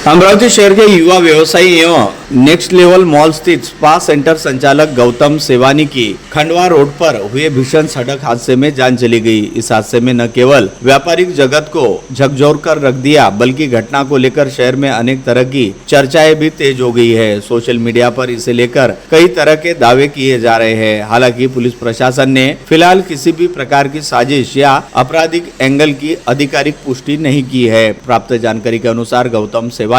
अमरावती शहर के युवा व्यवसायी एवं नेक्स्ट लेवल मॉल स्थित स्पा सेंटर संचालक गौतम सेवानी की खंडवा रोड पर हुए भीषण सड़क हादसे में जान चली गई। इस हादसे में न केवल व्यापारिक जगत को झकझोर कर रख दिया, बल्कि घटना को लेकर शहर में अनेक तरह की चर्चाएं भी तेज हो गई है। सोशल मीडिया पर इसे लेकर कई तरह के दावे किए जा रहे हैं। हालांकि पुलिस प्रशासन ने फिलहाल किसी भी प्रकार की साजिश या आपराधिक एंगल की आधिकारिक पुष्टि नहीं की है। प्राप्त जानकारी के अनुसार गौतम सेवानी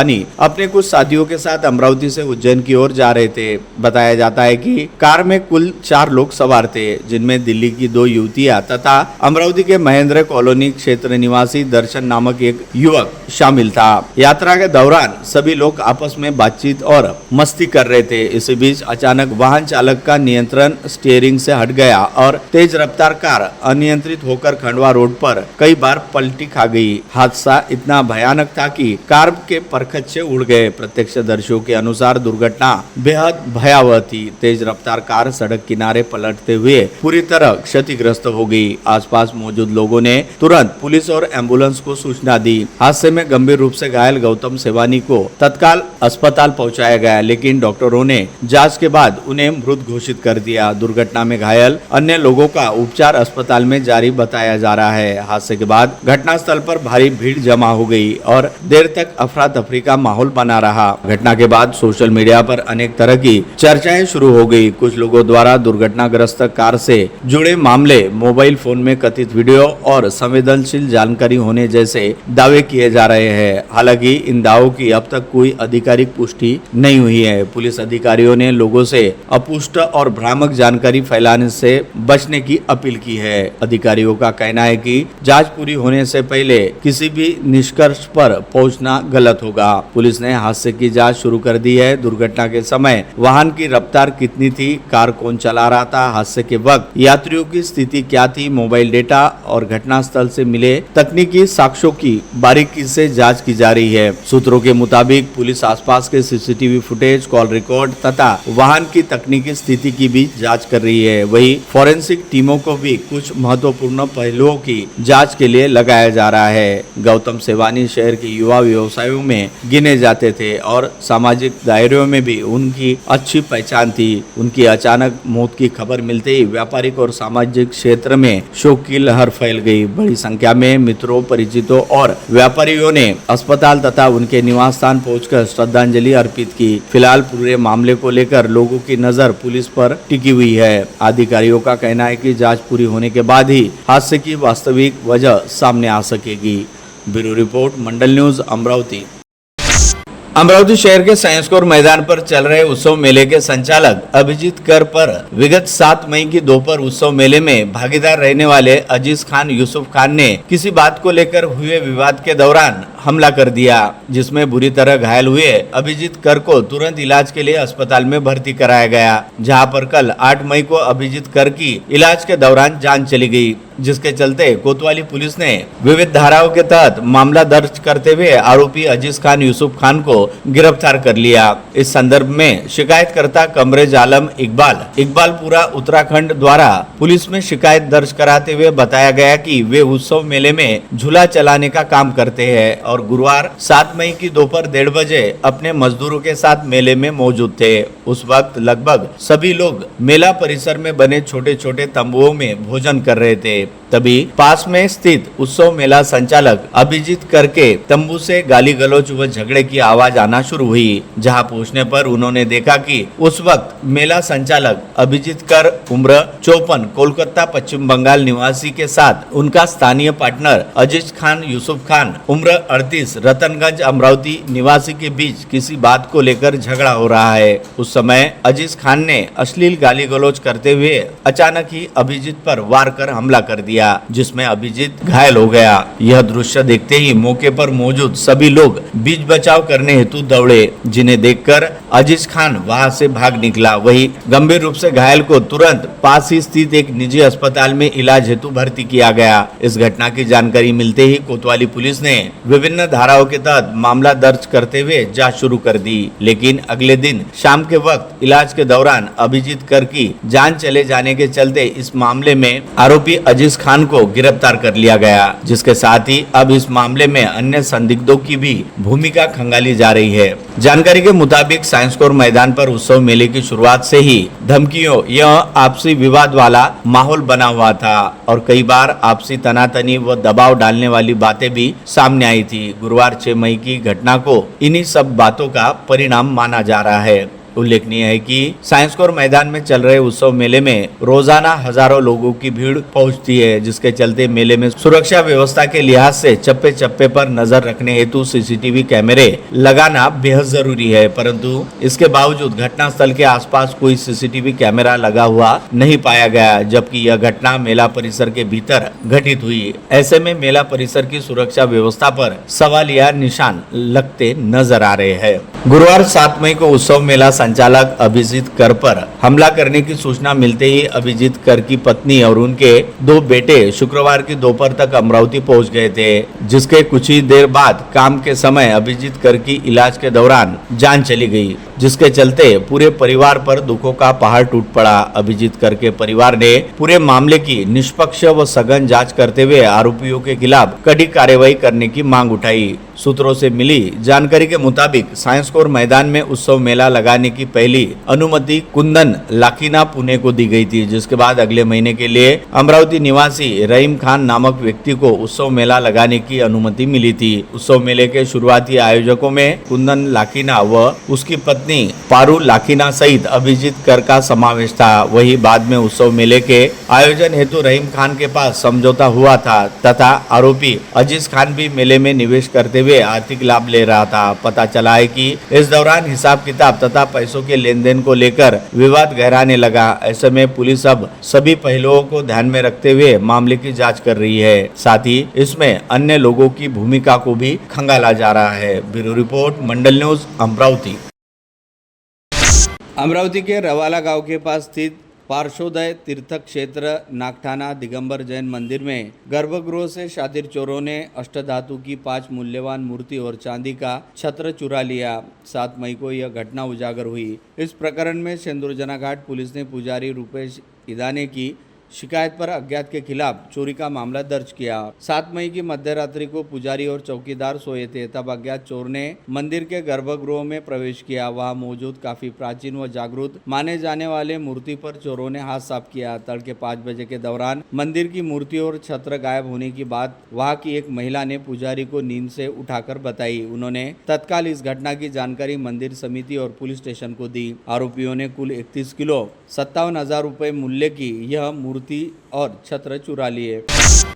अपने कुछ साथियों के साथ अमरावती से उज्जैन की ओर जा रहे थे। बताया जाता है कि कार में कुल 4 लोग सवार थे, जिनमें दिल्ली की 2 युवतियां तथा अमरावती के महेंद्र कॉलोनी क्षेत्र निवासी दर्शन नामक एक युवक शामिल था। यात्रा के दौरान सभी लोग आपस में बातचीत और मस्ती कर रहे थे। इसी बीच अचानक वाहन चालक का नियंत्रण स्टीयरिंग से हट गया और तेज रफ्तार कार अनियंत्रित होकर खंडवा रोड पर कई बार पलटी खा गई। हादसा इतना भयानक था कि कार के परखच्चे उड़ गए। प्रत्यक्षदर्शियों के अनुसार दुर्घटना बेहद भयावह थी। तेज रफ्तार कार सड़क किनारे पलटते हुए पूरी तरह क्षतिग्रस्त हो गई। आसपास मौजूद लोगों ने तुरंत पुलिस और एम्बुलेंस को सूचना दी। हादसे में गंभीर रूप से घायल गौतम सेवानी को तत्काल अस्पताल पहुंचाया गया, लेकिन डॉक्टरों ने जांच के बाद उन्हें मृत घोषित कर दिया। दुर्घटना में घायल अन्य लोगों का उपचार अस्पताल में जारी बताया जा रहा है। हादसे के बाद घटनास्थल पर भारी भीड़ जमा हो गई और देर तक अफरा तफरी का माहौल बना रहा। घटना के बाद सोशल मीडिया पर अनेक तरह की चर्चाएं शुरू हो गई। कुछ लोगों द्वारा दुर्घटनाग्रस्त कार से जुड़े मामले, मोबाइल फोन में कथित वीडियो और संवेदनशील जानकारी होने जैसे दावे किए जा रहे हैं। हालांकि इन दावों की अब तक कोई आधिकारिक पुष्टि नहीं हुई है। पुलिस अधिकारियों ने लोगों से अपुष्ट और भ्रामक जानकारी फैलाने से बचने की अपील की है। अधिकारियों का कहना है कि जांच पूरी होने से पहले किसी भी निष्कर्ष पर पहुंचना गलत होगा। पुलिस ने हादसे की जांच शुरू कर दी है। दुर्घटना के समय वाहन की रफ्तार कितनी थी, कार कौन चला रहा था, हादसे के वक्त यात्रियों की स्थिति क्या थी, मोबाइल डेटा और घटनास्थल से मिले तकनीकी साक्ष्यों की बारीकी से जांच की जा रही है। सूत्रों के मुताबिक पुलिस आसपास के सीसीटीवी फुटेज, कॉल रिकॉर्ड तथा वाहन की तकनीकी स्थिति की भी जांच कर रही है। वहीं फॉरेंसिक टीमों को भी कुछ महत्वपूर्ण पहलुओं की जांच के लिए लगाया जा रहा है। गौतम सेवानी शहर के युवा व्यवसायों में गिने जाते थे और सामाजिक दायरों में भी उनकी अच्छी पहचान थी। उनकी अचानक मौत की खबर मिलते ही व्यापारिक और सामाजिक क्षेत्र में शोक की लहर फैल गई। बड़ी संख्या में मित्रों, परिचितों और व्यापारियों ने अस्पताल तथा उनके निवास स्थान पहुंचकर श्रद्धांजलि अर्पित की। फिलहाल पूरे मामले को लेकर लोगों की नजर पुलिस पर टिकी हुई है। अधिकारियों का कहना है कि जांच पूरी होने के बाद ही हादसे की वास्तविक वजह सामने आ सकेगी। ब्यूरो रिपोर्ट, मंडल न्यूज, अमरावती। अमरावती शहर के साइंसकोर मैदान पर चल रहे उत्सव मेले के संचालक अभिजीत कर पर विगत 7 मई की दोपहर उत्सव मेले में भागीदार रहने वाले अजीज खान यूसुफ खान ने किसी बात को लेकर हुए विवाद के दौरान हमला कर दिया, जिसमें बुरी तरह घायल हुए अभिजीत कर को तुरंत इलाज के लिए अस्पताल में भर्ती कराया गया, जहां पर कल 8 मई को अभिजीत कर की इलाज के दौरान जान चली गई, जिसके चलते कोतवाली पुलिस ने विविध धाराओं के तहत मामला दर्ज करते हुए आरोपी अजीज खान यूसुफ खान को गिरफ्तार कर लिया। इस संदर्भ में शिकायतकर्ता कमरेज आलम इकबालपुरा उत्तराखंड द्वारा पुलिस में शिकायत दर्ज कराते हुए बताया गया कि वे उत्सव मेले में झूला चलाने का काम करते हैं और गुरुवार 7 मई की दोपहर 1:30 बजे अपने मजदूरों के साथ मेले में मौजूद थे। उस वक्त लगभग सभी लोग मेला परिसर में बने छोटे छोटे तंबुओं में भोजन कर रहे थे। तभी पास में स्थित उत्सव मेला संचालक अभिजीत कर के तंबू से गाली गलौज व झगड़े की आवाज आना शुरू हुई। जहां पहुंचने पर उन्होंने देखा कि उस वक्त मेला संचालक अभिजीत कर उम्र 54 कोलकाता पश्चिम बंगाल निवासी के साथ उनका स्थानीय पार्टनर अजीज खान यूसुफ खान उम्र 38 रतनगंज अमरावती निवासी के बीच किसी बात को लेकर झगड़ा हो रहा है। उस समय अजीज खान ने अश्लील गाली गलौज करते हुए अचानक ही अभिजीत पर वार कर हमला कर दिया, जिसमें अभिजीत घायल हो गया। यह दृश्य देखते ही मौके पर मौजूद सभी लोग बीच बचाव करने हेतु दौड़े, जिन्हें देखकर अजीज खान वहां से भाग निकला। वहीं गंभीर रूप से घायल को तुरंत पास ही स्थित एक निजी अस्पताल में इलाज हेतु भर्ती किया गया। इस घटना की जानकारी मिलते ही कोतवाली पुलिस ने विभिन्न धाराओं के तहत मामला दर्ज करते हुए जांच शुरू कर दी, लेकिन अगले दिन शाम के वक्त इलाज के दौरान अभिजीत कर की जान चले जाने के चलते इस मामले में आरोपी अजीज अजीज खान को गिरफ्तार कर लिया गया, जिसके साथ ही अब इस मामले में अन्य संदिग्धों की भी भूमिका खंगाली जा रही है। जानकारी के मुताबिक साइंस कोर मैदान पर उत्सव मेले की शुरुआत से ही धमकियों या आपसी विवाद वाला माहौल बना हुआ था और कई बार आपसी तनातनी व दबाव डालने वाली बातें भी सामने आई थी। गुरुवार 6 मई की घटना को इन्हीं सब बातों का परिणाम माना जा रहा है। उल्लेखनीय है कि साइंस कोर मैदान में चल रहे उत्सव मेले में रोजाना हजारों लोगों की भीड़ पहुंचती है, जिसके चलते मेले में सुरक्षा व्यवस्था के लिहाज से चप्पे चप्पे पर नजर रखने हेतु सीसीटीवी कैमरे लगाना बेहद जरूरी है, परंतु इसके बावजूद घटना स्थल के आसपास कोई सीसीटीवी कैमरा लगा हुआ नहीं पाया गया, जबकि यह घटना मेला परिसर के भीतर घटित हुई। ऐसे में मेला परिसर की सुरक्षा व्यवस्था पर सवालिया निशान लगते नजर आ रहे हैं। गुरुवार 7 मई को उत्सव मेला संचालक अभिजीत कर पर हमला करने की सूचना मिलते ही अभिजीत कर की पत्नी और उनके 2 बेटे शुक्रवार की दोपहर तक अमरावती पहुंच गए थे, जिसके कुछ ही देर बाद काम के समय अभिजीत कर की इलाज के दौरान जान चली गई, जिसके चलते पूरे परिवार पर दुखों का पहाड़ टूट पड़ा। अभिजीत कर के परिवार ने पूरे मामले की निष्पक्ष व सघन जांच करते हुए आरोपियों के खिलाफ कड़ी कार्रवाई करने की मांग उठाई। सूत्रों से मिली जानकारी के मुताबिक साइंस कोर मैदान में उत्सव मेला लगाने की पहली अनुमति कुंदन लाखीना पुणे को दी गई थी, जिसके बाद अगले महीने के लिए अमरावती निवासी रहीम खान नामक व्यक्ति को उत्सव मेला लगाने की अनुमति मिली थी। उत्सव मेले के शुरुआती आयोजकों में कुंदन लाखीना व उसकी पत्नी पारू लाखीना सहित अभिजीत कर का समावेश था। वही बाद में उत्सव मेले के आयोजन हेतु रहीम खान के पास समझौता हुआ था तथा आरोपी अजीज खान भी मेले में निवेश करते हुए आर्थिक लाभ ले रहा था। पता चला है कि इस दौरान हिसाब किताब तथा पैसों के लेन देन को लेकर विवाद गहराने लगा। ऐसे में पुलिस अब सभी पहलुओं को ध्यान में रखते हुए मामले की जांच कर रही है, साथ ही इसमें अन्य लोगों की भूमिका को भी खंगाला जा रहा है। ब्यूरो रिपोर्ट, मंडल न्यूज, अमरावती। अमरावती के रवाला गांव के पास स्थित पार्श्वोदय तीर्थ क्षेत्र नागठाना दिगंबर जैन मंदिर में गर्भगृह से शातिर चोरों ने अष्टधातु की 5 मूल्यवान मूर्ति और चांदी का छत्र चुरा लिया। 7 मई को यह घटना उजागर हुई। इस प्रकरण में सेंदुरजना घाट पुलिस ने पुजारी रूपेश इदाने की शिकायत पर अज्ञात के खिलाफ चोरी का मामला दर्ज किया। 7 मई की मध्यरात्रि को पुजारी और चौकीदार सोए थे, तब अज्ञात चोर ने मंदिर के गर्भगृह में प्रवेश किया। वहां मौजूद काफी प्राचीन व जागृत माने जाने वाले मूर्ति पर चोरों ने हाथ साफ किया। तड़के 5 बजे के दौरान मंदिर की मूर्ति और छत्र गायब होने की बात वहां की एक महिला ने पुजारी को नींद से उठाकर बताई। उन्होंने तत्काल इस घटना की जानकारी मंदिर समिति और पुलिस स्टेशन को दी। आरोपियों ने कुल 31 किलो 57,000 रुपए मूल्य की यह मूर्ति और छत्र चुरा लिए।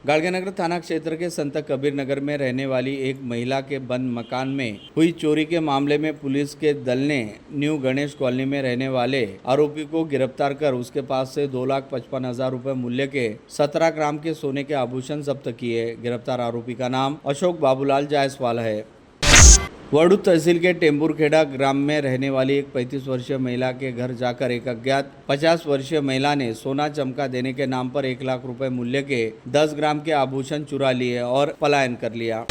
गाड़गेनगर थाना क्षेत्र के संत कबीर नगर में रहने वाली एक महिला के बंद मकान में हुई चोरी के मामले में पुलिस के दल ने न्यू गणेश कॉलोनी में रहने वाले आरोपी को गिरफ्तार कर उसके पास से 2,55,000 रुपए मूल्य के 17 ग्राम के सोने के आभूषण जब्त किए। गिरफ्तार आरोपी का नाम अशोक बाबूलाल जायसवाल है। वड़ू तहसील के टेम्बुरखेड़ा ग्राम में रहने वाली एक 35 वर्षीय महिला के घर जाकर एक अज्ञात 50 वर्षीय महिला ने सोना चमका देने के नाम पर 1 लाख रुपए मूल्य के 10 ग्राम के आभूषण चुरा लिए और पलायन कर लिया।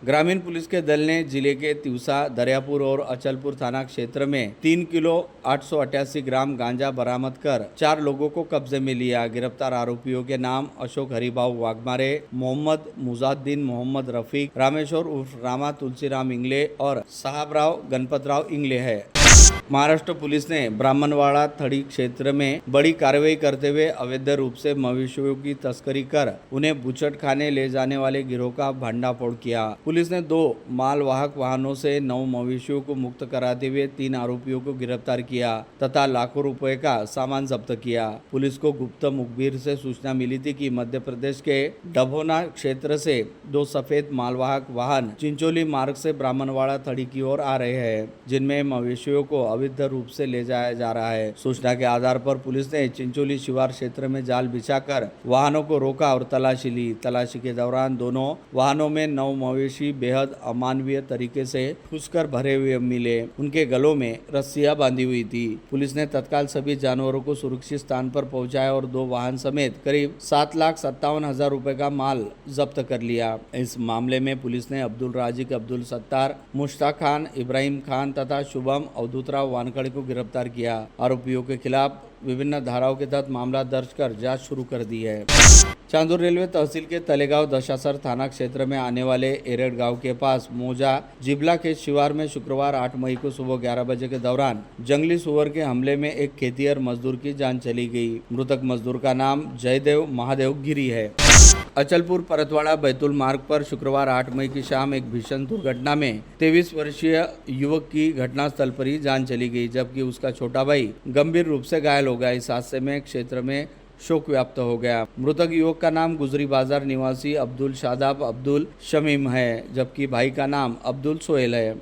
ग्रामीण पुलिस के दल ने जिले के तिवसा, दरियापुर और अचलपुर थाना क्षेत्र में 3 किलो 888 ग्राम गांजा बरामद कर 4 लोगों को कब्जे में लिया। गिरफ्तार आरोपियों के नाम अशोक हरिभाऊ वाघमारे, मोहम्मद मुजाद्दीन, मोहम्मद रफीक, रामेश्वर उर्फ रामा तुलसीराम इंगले और साहबराव गणपतराव इंगले है। महाराष्ट्र पुलिस ने ब्राह्मणवाड़ा थड़ी क्षेत्र में बड़ी कार्रवाई करते हुए अवैध रूप से मवेशियों की तस्करी कर उन्हें बुचट खाने ले जाने वाले गिरोह का भंडाफोड़ किया। पुलिस ने 2 मालवाहक वाहनों से 9 मवेशियों को मुक्त कराते हुए 3 आरोपियों को गिरफ्तार किया तथा लाखों रुपए का सामान जब्त किया। पुलिस को गुप्त मुखबिर से सूचना मिली थी कि मध्य प्रदेश के डभोना क्षेत्र से 2 सफेद मालवाहक वाहन चिंचोली मार्ग से ब्राह्मणवाड़ा थड़ी की ओर आ रहे हैं, जिनमें मवेशियों को अवैध रूप से ले जाया जा रहा है। सूचना के आधार पर पुलिस ने चिंचोली शिवार क्षेत्र में जाल बिछाकर वाहनों को रोका और तलाशी ली। तलाशी के दौरान दोनों वाहनों में 9 मवेशी बेहद अमानवीय तरीके से घुसकर भरे हुए मिले। उनके गलों में रस्सियां बांधी हुई थी। पुलिस ने तत्काल सभी जानवरों को सुरक्षित स्थान पर पहुंचाया और 2 वाहन समेत करीब 7,57,000 रुपए का माल जब्त कर लिया। इस मामले में पुलिस ने अब्दुल राजिक, अब्दुल सत्तार, मुश्ताक खान, इब्राहिम खान तथा शुभम अवधूतराव वानखड़े को गिरफ्तार किया। आरोपियों के खिलाफ विभिन्न धाराओं के तहत मामला दर्ज कर जांच शुरू कर दी है। चांदूर रेलवे तहसील के तलेगांव दशासर थाना क्षेत्र में आने वाले एरड गांव के पास मोजा जिबला के शिवार में शुक्रवार 8 मई को सुबह 11 बजे के दौरान जंगली सुअर के हमले में एक खेतिहर मजदूर की जान चली गई। मृतक मजदूर का नाम जयदेव महादेव गिरी है। अचलपुर परतवाड़ा बैतूल मार्ग पर शुक्रवार 8 मई की शाम एक भीषण दुर्घटना में 23 वर्षीय युवक की घटनास्थल पर ही जान चली गई, जबकि उसका छोटा भाई गंभीर रूप से घायल हो गया। इस हादसे में क्षेत्र में शोक व्याप्त हो गया। मृतक युवक का नाम गुजरी बाजार निवासी अब्दुल शादाब अब्दुल शमीम है, जबकि भाई का नाम अब्दुल सोहेल है।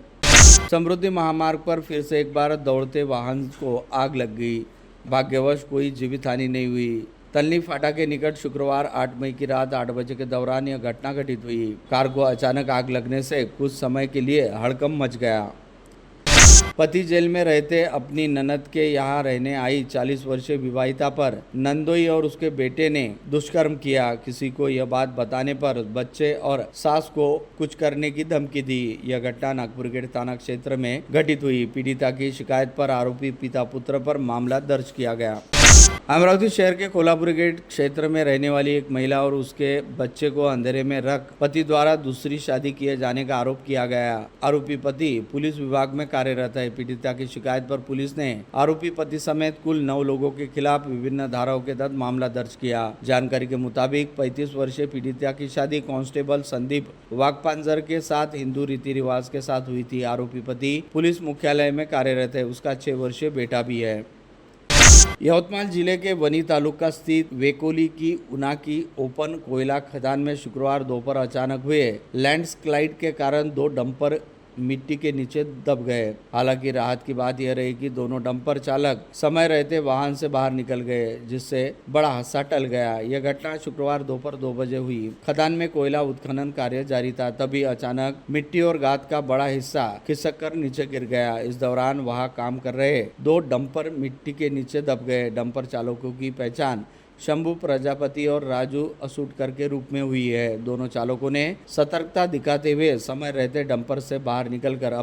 समृद्धि महामार्ग पर फिर से एक बार दौड़ते वाहन को आग लग गई। भाग्यवश कोई जीवित हानि नहीं हुई। तलनी फाटा के निकट शुक्रवार 8 मई की रात 8 बजे के दौरान यह घटना घटित हुई। कार को अचानक आग लगने से कुछ समय के लिए हड़कंप मच गया। पति जेल में रहते अपनी ननद के यहाँ रहने आई 40 वर्षीय विवाहिता पर नंदोई और उसके बेटे ने दुष्कर्म किया। किसी को यह बात बताने पर बच्चे और सास को कुछ करने की धमकी दी। यह घटना नागपुर गेट थाना क्षेत्र में घटित हुई। पीड़िता की शिकायत पर आरोपी पिता पुत्र पर मामला दर्ज किया गया। अमरावती शहर के कोल्हापुरी गेट क्षेत्र में रहने वाली एक महिला और उसके बच्चे को अंधेरे में रख पति द्वारा दूसरी शादी किए जाने का आरोप किया गया। आरोपी पति पुलिस विभाग में कार्यरत है। पीड़िता की शिकायत पर पुलिस ने आरोपी पति समेत कुल 9 लोगों के खिलाफ विभिन्न धाराओं के तहत मामला दर्ज किया। जानकारी के मुताबिक 35 वर्षीय पीड़िता की शादी कांस्टेबल संदीप वाघपांजर के साथ हिंदू रीति रिवाज के साथ हुई थी। आरोपी पति पुलिस मुख्यालय में कार्यरत है। उसका 6 वर्षीय बेटा भी है। यवतमाल जिले के वनी तालुका स्थित वेकोली की उनाकी ओपन कोयला खदान में शुक्रवार दोपहर अचानक हुए लैंडस्लाइड के कारण 2 डंपर मिट्टी के नीचे दब गए। हालांकि राहत की बात यह रही कि दोनों डंपर चालक समय रहते वाहन से बाहर निकल गए, जिससे बड़ा हादसा टल गया। यह घटना शुक्रवार दोपहर 2 बजे हुई। खदान में कोयला उत्खनन कार्य जारी था, तभी अचानक मिट्टी और गाद का बड़ा हिस्सा खिसक कर नीचे गिर गया। इस दौरान वहां काम कर रहे 2 डंपर मिट्टी के नीचे दब गए। डंपर चालकों की पहचान शंभू प्रजापति और राजू असूटकर के रूप में हुई है। दोनों चालकों ने सतर्कता दिखाते हुए समय रहते डंपर से बाहर निकलकर